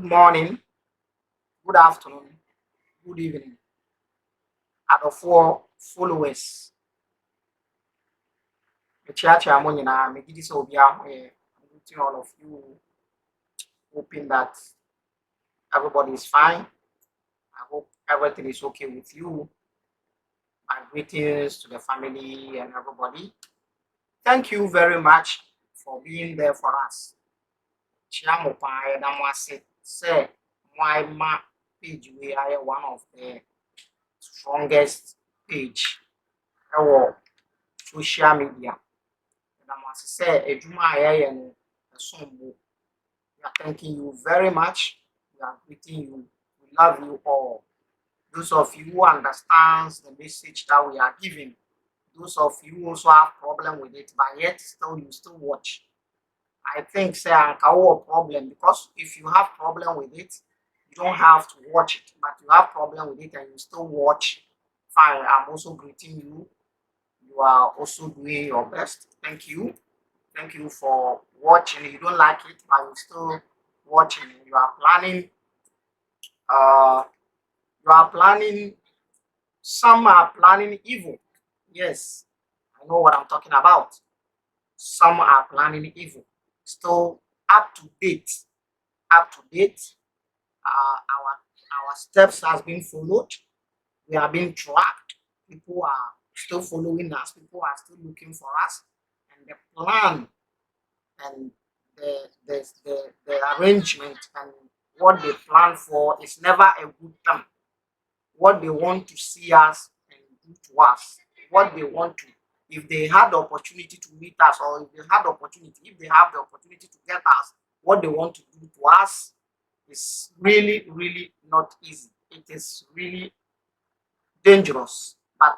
morning, good afternoon, good evening, and of all followers. The church I'm on now, make this will be greeting all of you, hoping that everybody is fine. I hope everything is okay with you. My greetings to the family and everybody. Thank you very much for being there for us. Chiamo pa say why my page we are one of the strongest page our social media. And I must say, we are thanking you very much. We are greeting you. We love you all. Those of you who understands the message that we are giving, those of you who also have problem with it, but yet still you still watch. I think say a problem because if you have problem with it, you don't have to watch it, but you have problem with it and you still watch. Fine, I'm also greeting you. You are also doing your best. Thank you. Thank you for watching. You don't like it, but you're still watching. You are planning. Uh, you are planning. Some are planning evil. Yes, I know what I'm talking about. Some are planning evil. Still up to date. Up to date. Our steps has been followed. We are being tracked. People are still following us. People are still looking for us, and the plan and the arrangement and what they plan for is never a good thing. What they want to see us and do to us, what they want to, if they had the opportunity to meet us, or if they had the opportunity, if they have the opportunity to get us, what they want to do to us is really, really not easy. It is really dangerous. But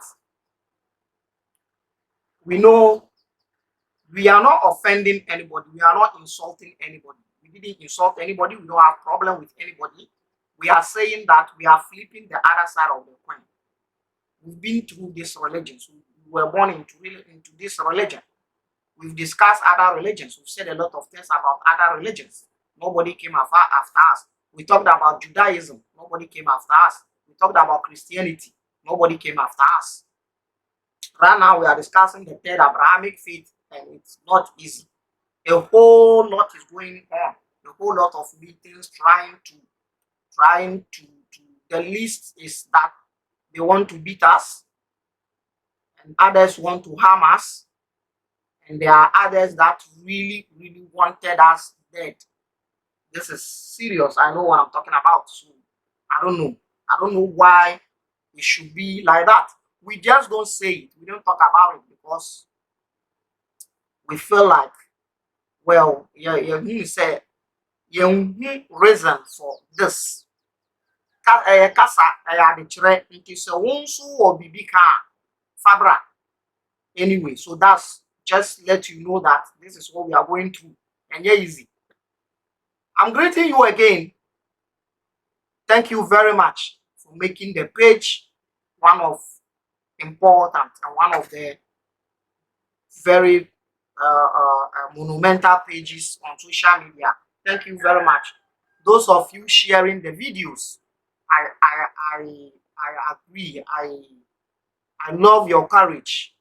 we know we are not offending anybody. We are not insulting anybody. We didn't insult anybody. We don't have problem with anybody. We are saying that we are flipping the other side of the coin. We've been through these religions. We were born into this religion. We've discussed other religions. We've said a lot of things about other religions. Nobody came after us. We talked about Judaism. Nobody came after us. We talked about Christianity. Nobody came after us. Right now, we are discussing the third Abrahamic faith, and it's not easy. A whole lot is going on. A whole lot of meetings trying to. The list is that they want to beat us, and others want to harm us, and there are others that really, really wanted us dead. This is serious. I know what I'm talking about. So I don't know. I don't know why it should be like that. We just don't say it. We don't talk about it because we feel like, well, you say you reason for this. Kasa adichere nti se wonso or bibi ka fabra. Anyway, so that's just let you know that this is what we are going through, and yeah, easy. I'm greeting you again. Thank you very much for making the page one of important and one of the very monumental pages on social media. Thank you very much. Those of you sharing the videos, I agree. I love your courage.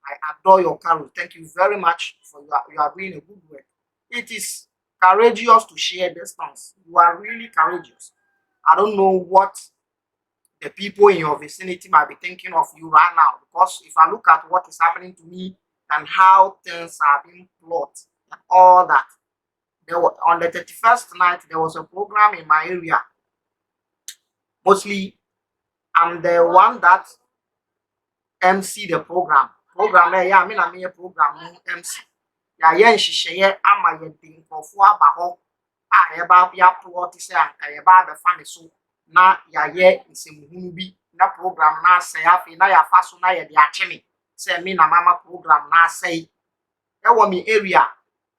I adore your courage. Thank you very much for you are doing a good work. It is courageous to share these things. You are really courageous. I don't know what the people in your vicinity might be thinking of you right now, because if I look at what is happening to me and how things are being plotted and all that, on the 31st night there was a program in my area. Mostly I'm the one that MC the program. Yeah, I mean I'm a program MC. Yeah, nhyehyɛ ama yɛde nkɔfo aba hɔ a yɛba ya plot sɛ anka yɛba abɛfa ne so na yɛayɛ nsɛmhunu bi na program na asɛe afei na yɛafa so na yɛde akye me sɛ me na mama program na asɛe. Ɛwɔ me area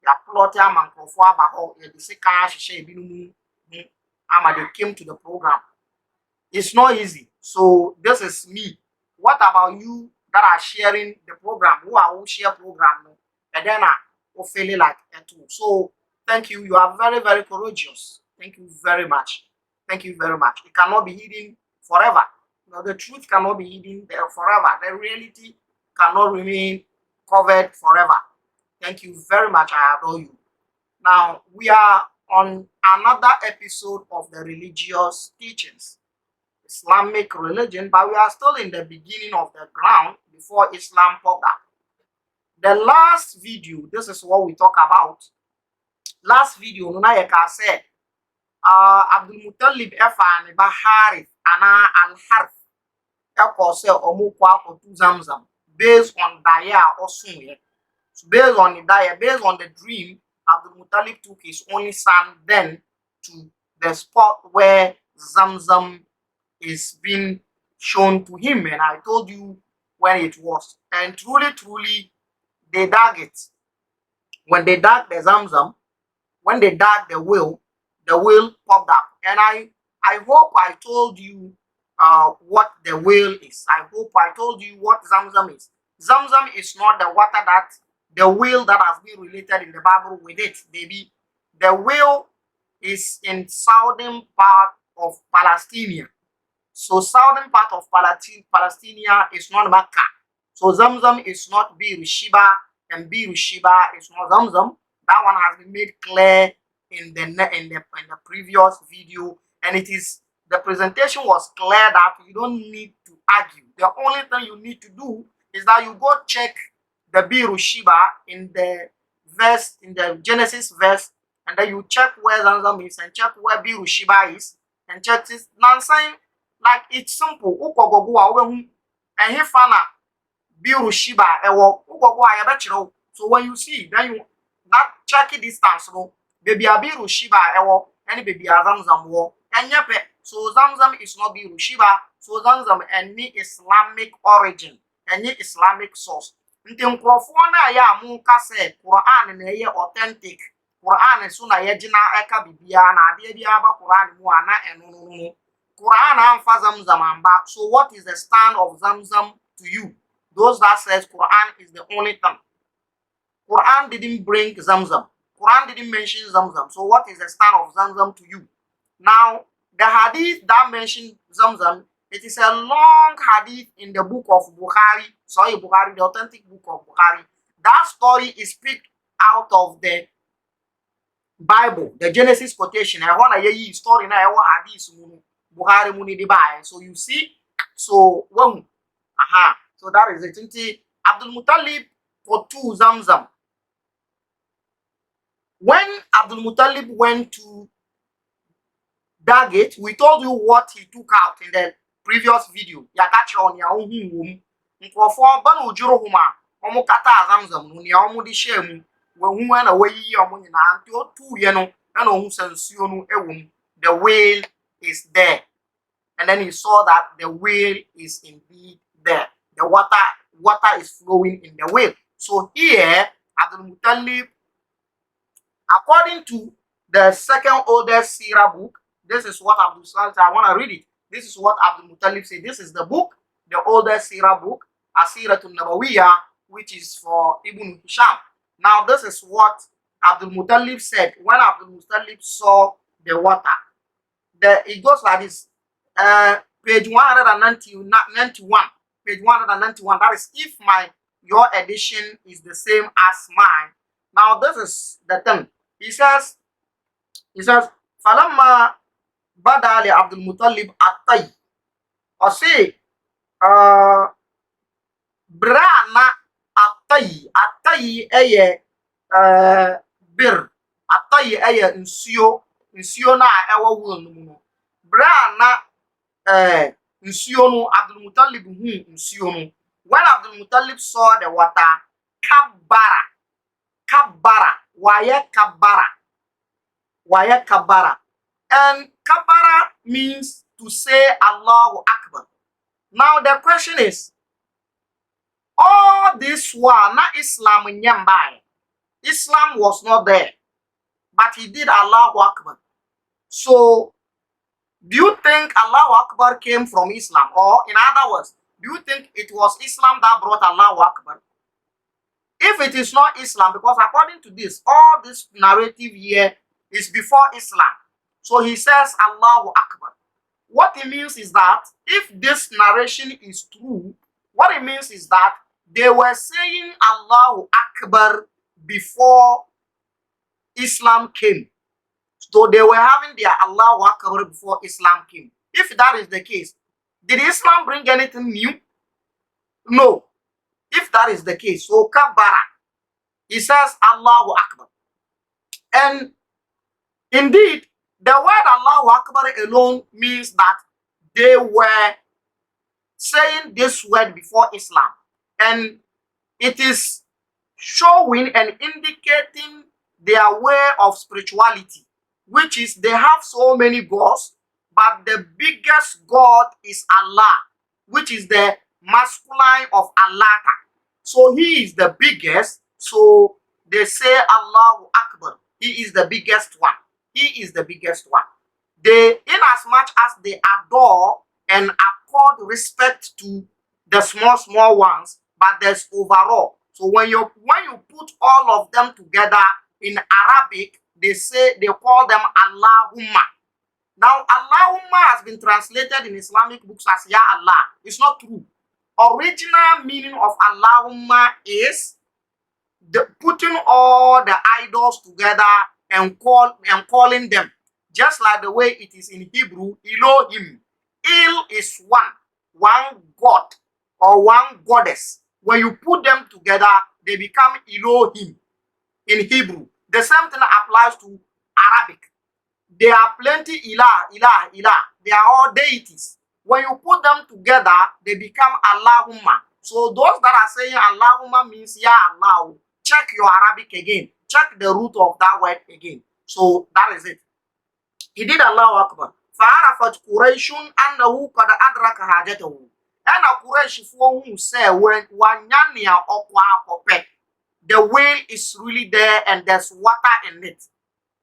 ya plot ama nkɔfo aba hɔ yɛde sika ahyehyɛ ebinom mu ama they came to the program. It's not easy. So this is me. What about you that are sharing the program? Who are share program? And then I feel like that too. So thank you. You are very, very courageous. Thank you very much. Thank you very much. It cannot be hidden forever. No, the truth cannot be hidden there forever. The reality cannot remain covered forever. Thank you very much. I adore you. Now, we are on another episode of the religious teachings, Islamic religion, but we are still in the beginning of the ground before Islam popped up. The last video, this is what we talk about. Last video, Nunayeka said, Abdul-Mutalib Efan Baharith Ana Al-Harth Ekose Omukwa Otu Zamzam based on Daya or Sunye. So based on the Daya, based on the dream, Abdul-Mutalib took his only son then to the spot where Zamzam is being shown to him, and I told you when it was. And truly, they dug it. When they dug the Zamzam, when they dug the well popped up. And I hope I told you what the well is. I hope I told you what Zamzam is. Zamzam is not the water that the well that has been related in the Bible with it, baby. The well is in southern part of Palestine. So southern part of Palestine is not Mecca. So Zamzam is not Bir Shiba, and Bir Shiba is not Zamzam. That one has been made clear in the previous video, and it is the presentation was clear that you don't need to argue. The only thing you need to do is that you go check the Bir Shiba in the verse, in the Genesis verse, and then you check where Zamzam is and check where Bir Shiba is and check this. Now saying like it's simple. And he found out Bir Shiba so when you see, then you that check distance, baby Bir Shiba and baby Zamzam and yepe. So Zamzam is not Bir Shiba, so Zamzam any Islamic origin, any Islamic source. Nti na ya mu ka say Quran na ye authentic. Quran so na ye gina eka bibia na ade bia ba Quran mu ana eno. Quran amfa Zamzam amba. So what is the stand of Zamzam to you? Those that says Quran is the only thing. Quran didn't bring Zamzam. Quran didn't mention Zamzam. So what is the stand of Zamzam to you? Now, the hadith that mentioned Zamzam, it is a long hadith in the book of Bukhari. Sorry, Bukhari, the authentic book of Bukhari. That story is picked out of the Bible, the Genesis quotation. I want to hear story now. Hadith Bukhari muni di buy. So you see, so when so that is it. Abdul-Mutalib for two Zamzam. When Abdul-Mutalib went to dug it, we told you what he took out in the previous video. Yakacha on your own womb. Nkofo ban ujuro huma. Omo kata Zamzam no nia omo di share when who na wayi omo nyina anti o tu ye no na ohu sansuo no ewom. The whale is there. And then he saw that the whale is indeed there. The water is flowing in the whale. So here, Abdul-Mutalib, according to the second oldest Sirah book, this is what Abdul-Mutalib, I want to read it. This is what Abdul-Mutalib said. This is the book, the oldest Sirah book, Asiratul Nabawiyah, which is for Ibn Hisham. Now, this is what Abdul-Mutalib said when Abdul-Mutalib saw the water. It goes like this. Page 191. Page 191. That is if your edition is the same as mine. Now this is the thing. He says, Falamma badali Abdul-Mutalib atay. Or say, brana atay eye bir. Atay eye insio na ewa wul no. Brana nsuo no Abdul-Mutalib nsuo no. When Abdul-Mutalib saw the water, kabara, waya kabara, and kabara means to say Allahu Akbar. Now the question is, all this while na Islam nyambai. Islam was not there, but he did Allahu Akbar. So do you think Allahu Akbar came from Islam? Or in other words, do you think it was Islam that brought Allahu Akbar? If it is not Islam, because according to this, all this narrative here is before Islam. So he says Allahu Akbar. What it means is that if this narration is true, what it means is that they were saying Allahu Akbar before Islam came. So they were having their Allahu Akbar before Islam came. If that is the case, did Islam bring anything new? No. If that is the case, so Kabbara, he says Allahu Akbar. And indeed, the word Allahu Akbar alone means that they were saying this word before Islam. And it is showing and indicating their way of spirituality, which is they have so many gods, but the biggest God is Allah, which is the masculine of Allah. So he is the biggest. So they say Allahu Akbar. He is the biggest one. He is the biggest one. They, in as much as they adore and accord respect to the small ones, but there's overall. So when you put all of them together in Arabic, they call them Allahumma. Now Allahumma has been translated in Islamic books as Ya Allah. It's not true. Original meaning of Allahumma is putting all the idols together and calling them, just like the way it is in Hebrew, Elohim. Il is one God or one goddess. When you put them together, they become Elohim in Hebrew. The same thing applies to Arabic. There are plenty ilah. They are all deities. When you put them together, they become Allahumma. So those that are saying Allahumma means Ya Allah, check your Arabic again. Check the root of that word again. So that is it. He did Allahu Akbar. فَعَرَفَتْ قُرَيْشٌ أَنَّهُ قَدْ أَدْرَكَ حَاجَتَهُ. And a Quraysh for who say when wanyania okwa, the whale is really there and there's water in it.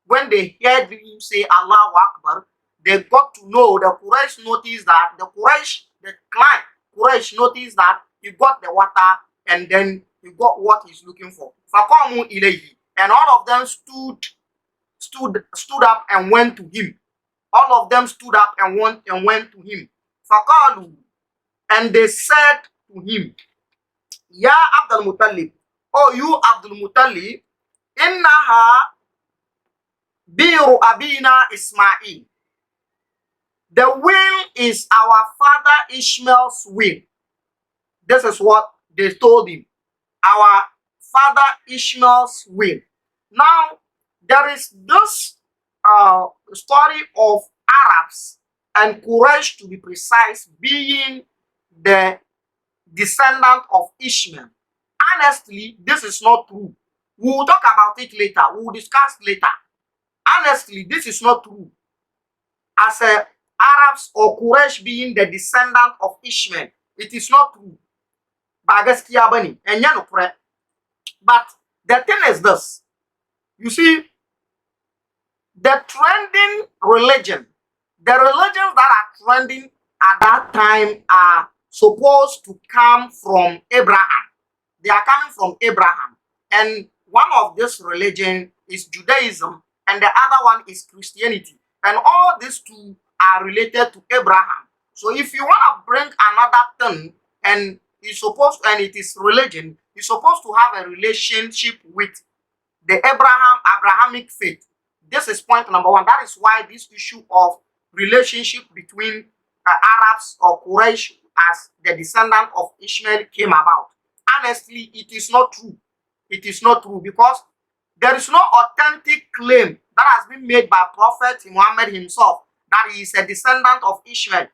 When they heard him say Allahu Akbar, they got to know, the Quraysh noticed that, the client Quraysh noticed that he got the water and then he got what he's looking for. فَقَامُوا إِلَيْهِ. And all of them stood up and went to him. All of them stood up and went to him. فَقَالُوا. And they said to him, Ya Abdul-Mutalib, oh you Abdul-Mutalib, innaha biru abina Ismail. The will is our father Ishmael's will. This is what they told him. Our father Ishmael's will. Now, there is this story of Arabs and Quraysh, to be precise, being the descendant of Ishmael. Honestly, this is not true. We will talk about it later. We will discuss later. Honestly, this is not true. As Arabs or Quraysh being the descendant of Ishmael, it is not true. But the thing is this. You see, the trending religion, the religions that are trending at that time are supposed to come from Abraham. They are coming from Abraham. And one of this religion is Judaism and the other one is Christianity. And all these two are related to Abraham. So if you want to bring another thing and it is religion, you're supposed to have a relationship with the Abrahamic faith. This is point number one. That is why this issue of relationship between Arabs or Quraysh as the descendant of Ishmael came about. Honestly, it is not true. It is not true because there is no authentic claim that has been made by Prophet Muhammad himself that he is a descendant of Ishmael.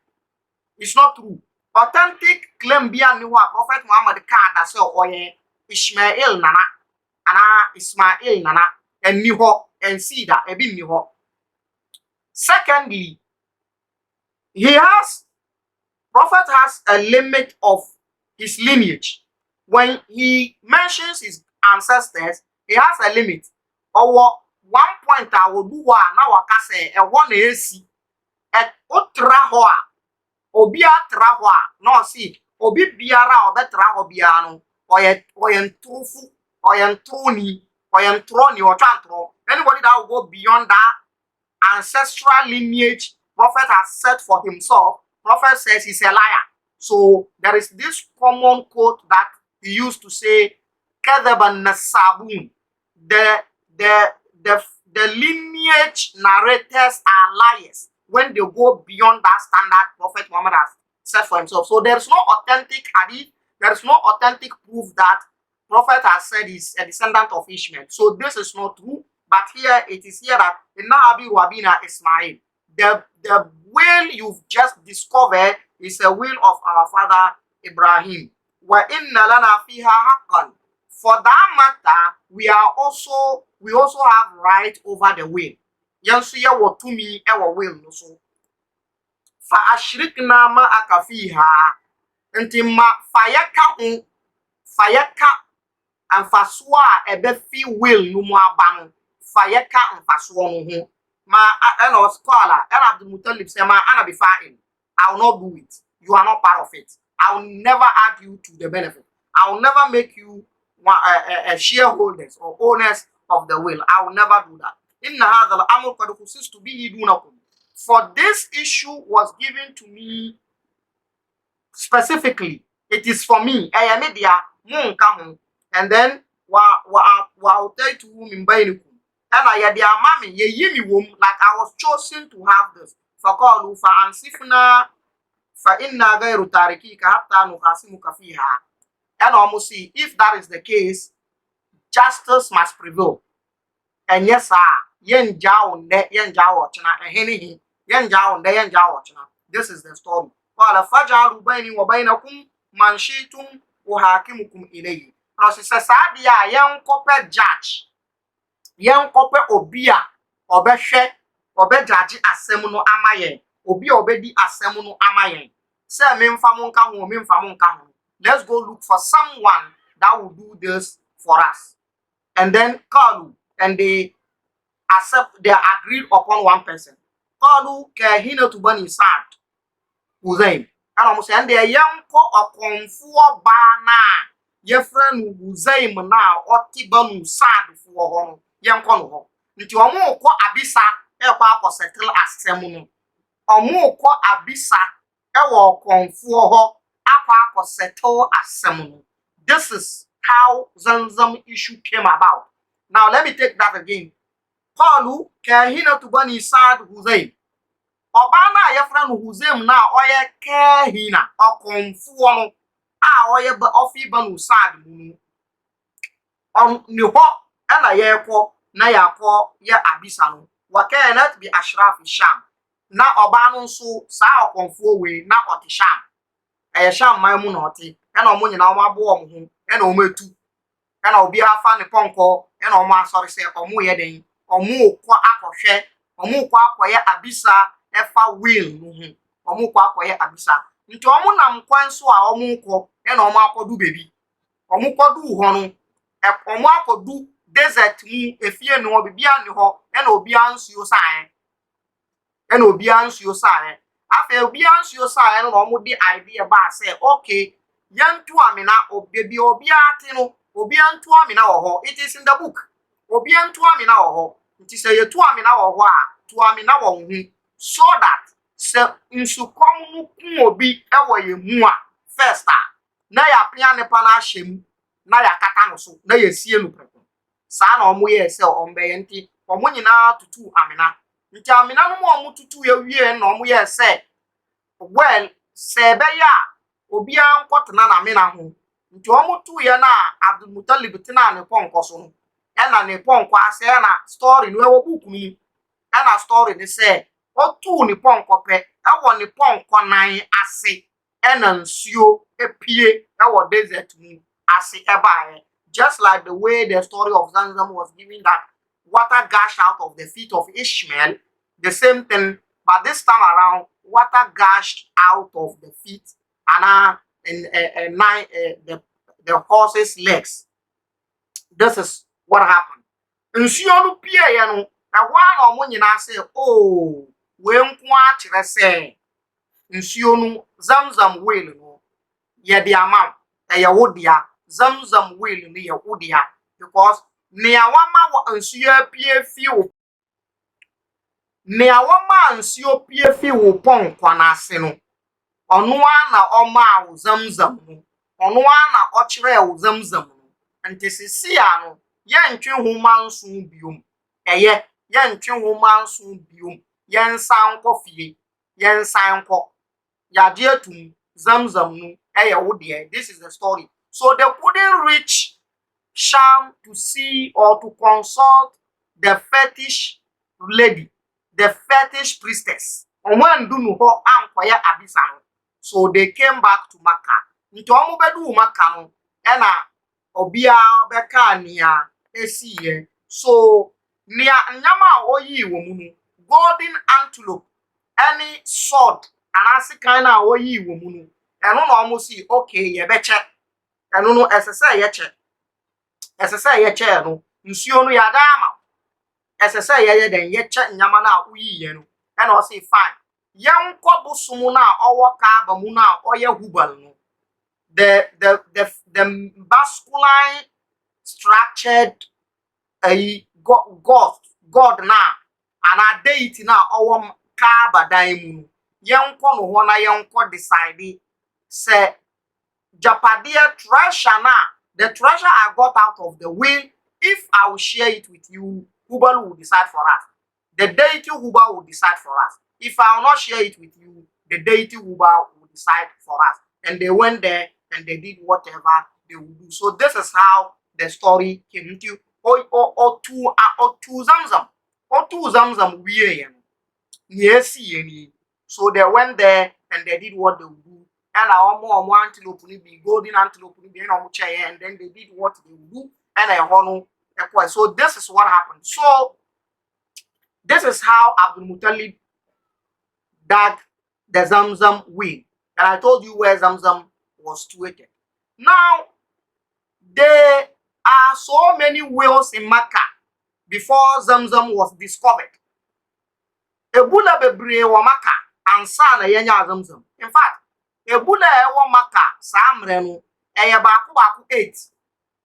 It's not true. Authentic claim beyond Prophet Muhammad can say oye Ishmael nana ana Ismail nana and niho and see that ebi niho. Secondly, Prophet has a limit of his lineage. When he mentions his ancestors, he has a limit. Or one point I will do now I can say a one AC at Otrahoa Obia Trahoa no see Obi Biara or Betraho Biano or yen Trufu or yen Troni or yen Troni or Chantro. Anybody that will go beyond that ancestral lineage prophet has set for himself, prophet says he's a liar. So there is this common quote that he used to say, "Kadhaban nasabun." The lineage narrators are liars when they go beyond that standard Prophet Muhammad has set for himself. So there is no authentic hadith, there is no authentic proof that Prophet has said he's a descendant of Ishmael. So this is not true. But here it is here that in Nahabi Wabina Ismail, the will you've just discovered is a will of our father Ibrahim. Wa inna lana fiha haqqan. For that matter, we also have right over the will. Yansu ya watumi ewa will no so. Fa ashrikna ma akafiha. Nti ma fayeka amfasoa ebefi will no mu aba no. Fayeka amfasoa no ho. Ma eno scholar, Abdul-Mutalib say ma ana be fine. I will not do it. You are not part of it. I will never add you to the benefit. I will never make you shareholders or owners of the will. I will never do that. Inna hadha al-amr qad khusistu bihi dunakum. For this issue was given to me specifically. It is for me. And then wa tell to min bainakum. And I had the amami ye yimi wom, like I was chosen to have this. Faqalu fa ansifna fa inna ghayru tarikika hatta nuqasimuka fiha. And almost see, if that is the case, justice must prevail. And yes, sir, yen jao ne yen jao chana and henny yen jao ne yen jao chana. This is the story. Qala fajalu baini wa bainakum man shi'tum wa hakimukum ilayhi. Process sadia yen kope judge. Yen kope obia obehwe obe judge asem no amayen. Obi obedi asem no amayen. Say memfa mo nka ho memfa mo nka ho. Let's go look for someone that will do this for us. And then Kalu, and they agreed upon one person. Kalu kahina to bani sad Uzaim. And almost and they young ko a confu bana ye friend Uzaim now or tibanu sad for home young kono. Nti omo ko abisa e kwa settle asem no. Omo ko abisa e wo confu ho settle asem. This is how Zamzam issue came about. Now let me take that again. Paulu kahina to bani sad Huzaim. Obana yefra no Huzaim na oye kahina okonfuo no oye ba ofi banu sad mu. Ni ho na yekọ na yakọ ye abisa no. Wakanat bi ashraf sham. Na obanu nso sa okonfuo we na otisham. Sham man mu na ote na omo nyina omo abo omo ho na omo etu na obi afa ne ponko na omo asori se omo ye den omo kwa akohwe omo kwa akoye abisa efa will no ho omo kwa akoye abisa nti omo nam kwan so a omo kọ na omo akodu bebi omo kodu ho no omo akodu desert mu efie no obi bia ne ho na obi ansuo sae na obi ansuo sae afa obi ansuo sae no omo di idea ba say okay yantu amina obebi obi ate no obi antu amina wo ho. It is in the book. Obi antu amina wo ho. Nti say yetu amina wo ho a tu amina wo hu so that se nsukom no kun obi e wo ye mu a first na ya pia ne pa na ahyem na ya kaka no so na ya sie no preko sa na omo ye se ombe ye nti omo nyina tutu amina nti amina no mo omo tutu ye wie na omo ye se well se be ya obi ankotena na amina ho nti omo tu ye na Abdul-Mutalib tena ne ponko so no na ne ponko ase na story no e wo book mi na story ni se o tu ni ponko pe e wo ni ponko nan ase na nsuo epie e wo desert mu ase e baaye. Just like the way the story of Zamzam was giving that water gushed out of the feet of Ishmael, the same thing, but this time around water gushed out of the feet and the horse's legs. This is what happened. Nsuo no pie ye no na wa na omo nyina say oh we nko a kire say nsuo no Zamzam well no ye de amount ye wodia Zamzam well no ye wodia because ne awama wo nsuo pie fie nea woma nsuo pie fi wo pon kwanase no ono na oma wo zamzam no ono na okire wo zamzam no nti sisia no ye ntwe homa nso biom eye ye ntwe homa nso biom ye nsan kɔ fie ye nsan kɔ yade atum zamzam no eye wo de. This is the story. So they couldn't reach Sham to see or to consult the fetish lady, the fetish priestess. So they came back to Makkah. Nti omo bedu Makkah no, ena obia beka nia esiye. So nia nyama oyi wo mu no, golden antelope, any sword, anasi kind of oyi wo mu no. Eno no omo si okay ye beche. Eno no esese ye che. Esese ye che no, nsuo no ya dama. Esese ye den ye che nyama na oyi ye no. Ena o say fine. Yen kɔ bosom na ɔwɔ Kaaba mu na ɔyɛ Hubal no, the masculine structured god na ana deity na ɔwɔ Kaaba dan mu no, yen kɔ no ho na yen kɔ decide say Japadia treasure na the treasure I got out of the will, if I will share it with you, Hubal will decide for us. The deity Hubal will decide for us. If I will not share it with you, the deity Hubal will decide for us. And they went there and they did whatever they would do. So this is how the story came into or to Zamzam. Or to Zamzam we. So they went there and they did what they would do. And our more antelope be golden antelope and then they did what they would do. And I honor. So this is what happened. So this is how Abdul-Mutalib dug the Zamzam well. And I told you where Zamzam was situated. Now, there are so many wells in Makkah before Zamzam was discovered. Ebula bebre wa Makkah ansa na yenya Zamzam. In fact, ebula wa Makkah samre no eye baako 8.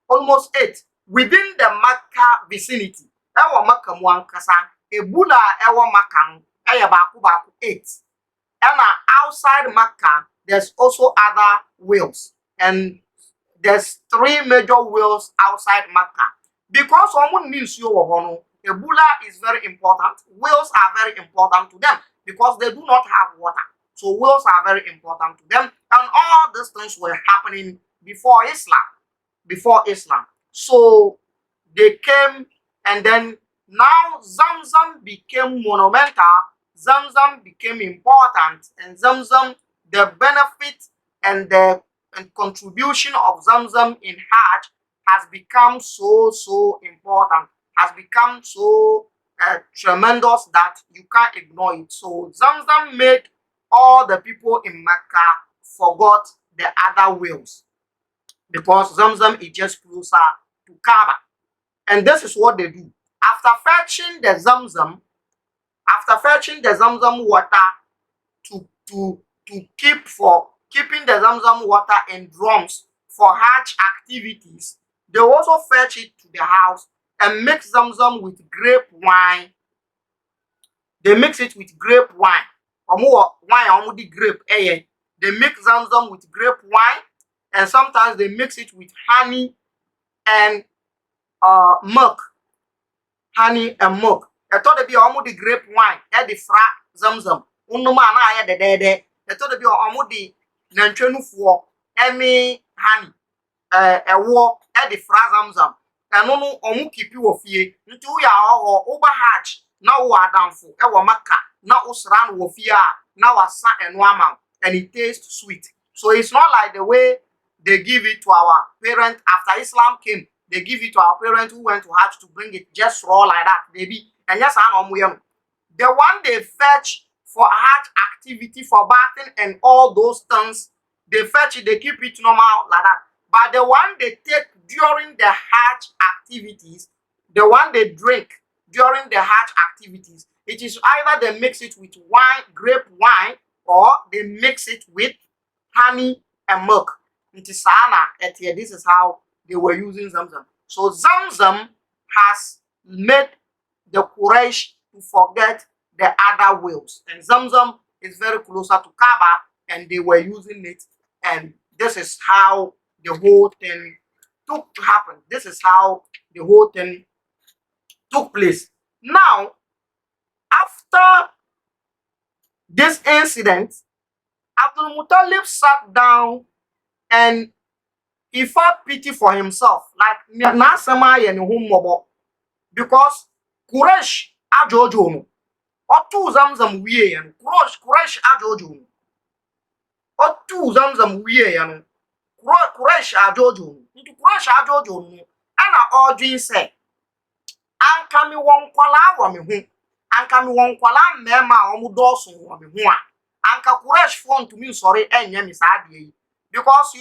Almost 8 within the Makkah vicinity. Ewa Makkah mu ankasa ebula ewa Makkah no eye baako 8. And outside Makkah, there's also other wells. And there's 3 major wells outside Makkah. Because someone needs you, Ebola is very important. Wells are very important to them because they do not have water. So wells are very important to them. And all these things were happening before Islam. Before Islam. So they came, and then now Zamzam became monumental. Zamzam became important, and Zamzam, the benefit and the contribution of Zamzam in Hajj has become so important, has become so tremendous that you can't ignore it. So Zamzam made all the people in Mecca forgot the other wells because Zamzam is just closer to Kaaba. And this is what they do. After fetching the Zamzam water to keeping the Zamzam water in drums for Hajj activities, they also fetch it to the house and mix Zamzam with grape wine. They mix it with grape wine. They mix Zamzam with grape wine, and sometimes they mix it with honey and milk. Honey and milk. I thought be almost the grape wine, the fra Zamzam. Unuma na ya de. I thought be almost the nanchenu for any honey. Ewo the fra Zamzam. And no omu keep you of ye into ya or over hatch. Now we are down for ewa maka. Now usran wofia. Now a sa and wama. And it tastes sweet. So it's not like the way they give it to our parents after Islam came. They give it to our parents who went to Hajj to bring it just raw like that, baby. And yes, the one they fetch for Hajj activity, for bathing and all those things, they fetch it, they keep it normal like that. But the one they take during the Hajj activities, the one they drink during the Hajj activities, it is either they mix it with wine, grape wine, or they mix it with honey and milk. This is how they were using Zamzam. So Zamzam has made the Quraysh to forget the other wells. And Zamzam is very closer to Kaaba, and they were using it. And this is how the whole thing took to happen. This is how the whole thing took place. Now, after this incident, Abdul-Mutalib sat down and he felt pity for himself. Like, because Quraysh ajojo otu Zamzam wiye yan. Quraysh ajojo otu Zamzam wiye yan. Quraysh ajojo nti Quraysh ajojo ana odwin se anka mi won kwala wa me hu anka mi won kwala mema a omudoso wa me hu a anka Quraysh fon to me sorry enye mi saade yi, because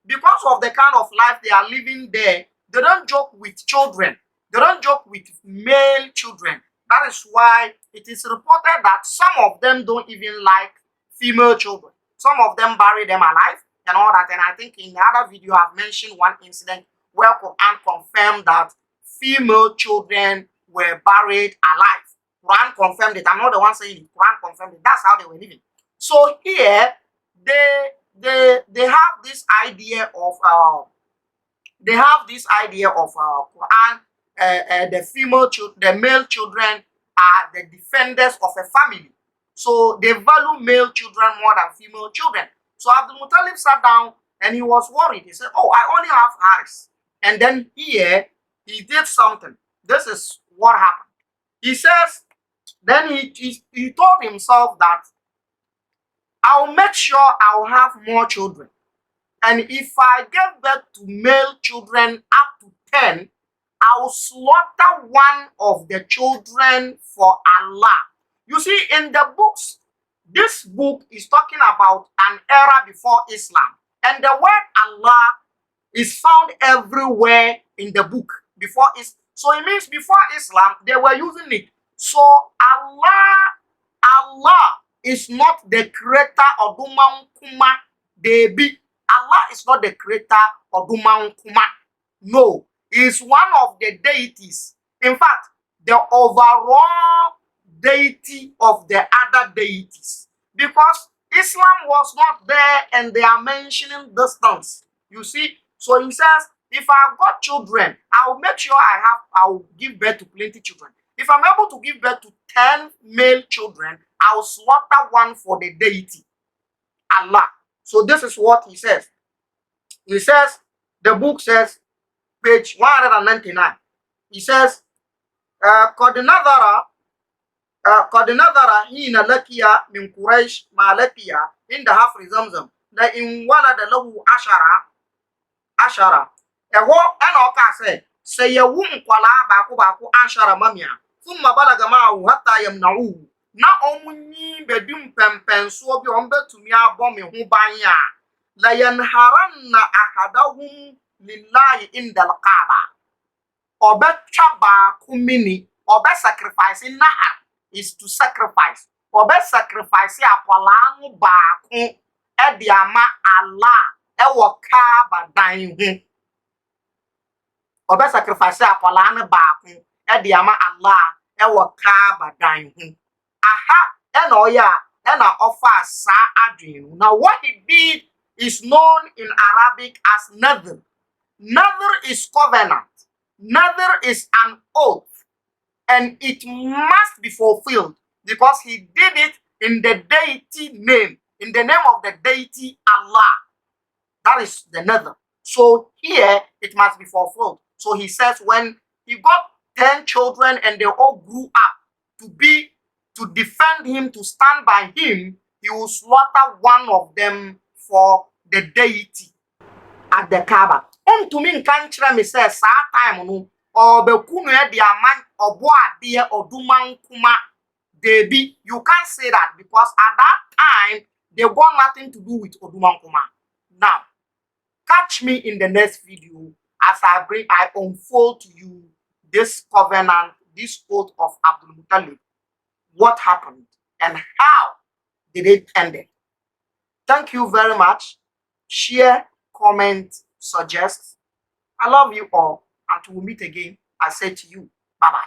because of the kind of life they are living there, they don't joke with children. They don't joke with male children. That is why it is reported that some of them don't even like female children. Some of them bury them alive and all that. And I think in the other video I've mentioned one incident where Quran confirmed that female children were buried alive. Quran confirmed it. I'm not the one saying it. Quran confirmed it. That's how they were living. So here they have this idea of Quran. The male children are the defenders of a family. So they value male children more than female children. So Abdul-Mutalib sat down and he was worried. He said, oh, I only have Haris. And then here he did something. This is what happened. He says, then he told himself that I'll make sure I'll have more children. And if I give birth to male children up to 10, I'll slaughter one of the children for Allah. You see, in the books, this book is talking about an era before Islam. And the word Allah is found everywhere in the book before Islam. So it means before Islam, they were using it. So Allah is not the creator of Duman Kuma Debi. Allah is not the creator of Duman Kuma. No, he is one of the deities. In fact, the overall deity of the other deities. Because Islam was not there and they are mentioning distance. You see, so he says, if I've got children, I'll make sure I'll give birth to plenty children. If I'm able to give birth to 10 male children, I'll slaughter one for the deity, Allah. So this is what he says. He says, the book says, page 199. He says, قد نظر حين لقي من قريش ما لقي عند حفر زمزم لئن ولد له عشرة eho ana oka say yewu nkwala baako anshara mamia thumma balaga ma'ahu hatta yamna'uhu na omunyi bedum pempenso bi ombetumi abome ho ban ya la yanharanna ahadahum lillahi indal kaaba obetwa baako mini sacrifice nahar is to sacrifice sacrifice akwala anu baako e de ama Allah e wo kaaba dan ho sacrifice akwala anu baako e de ama Allah e wo kaaba dan ho aha ena oya ena offer sa adwin. Now what he did is known in Arabic as nadhr. Nadhr is covenant. Nadhr is an oath. And it must be fulfilled because he did it in the deity name, in the name of the deity Allah. That is the nadhr. So here it must be fulfilled. So he says when he got 10 children and they all grew up to defend him, to stand by him, he will slaughter one of them for the deity at the Kaaba. To me, can't me say time no or be kunu e dia man obo ade oduman kuma debi. You can't say that because at that time they got nothing to do with oduman kuma. Now catch me in the next video as I unfold to you this covenant, this oath of Abdul-Mutalib, what happened and how did it end. Thank you very much. Share, comment, suggest. I love you all. Until we meet again, I say to you, bye-bye.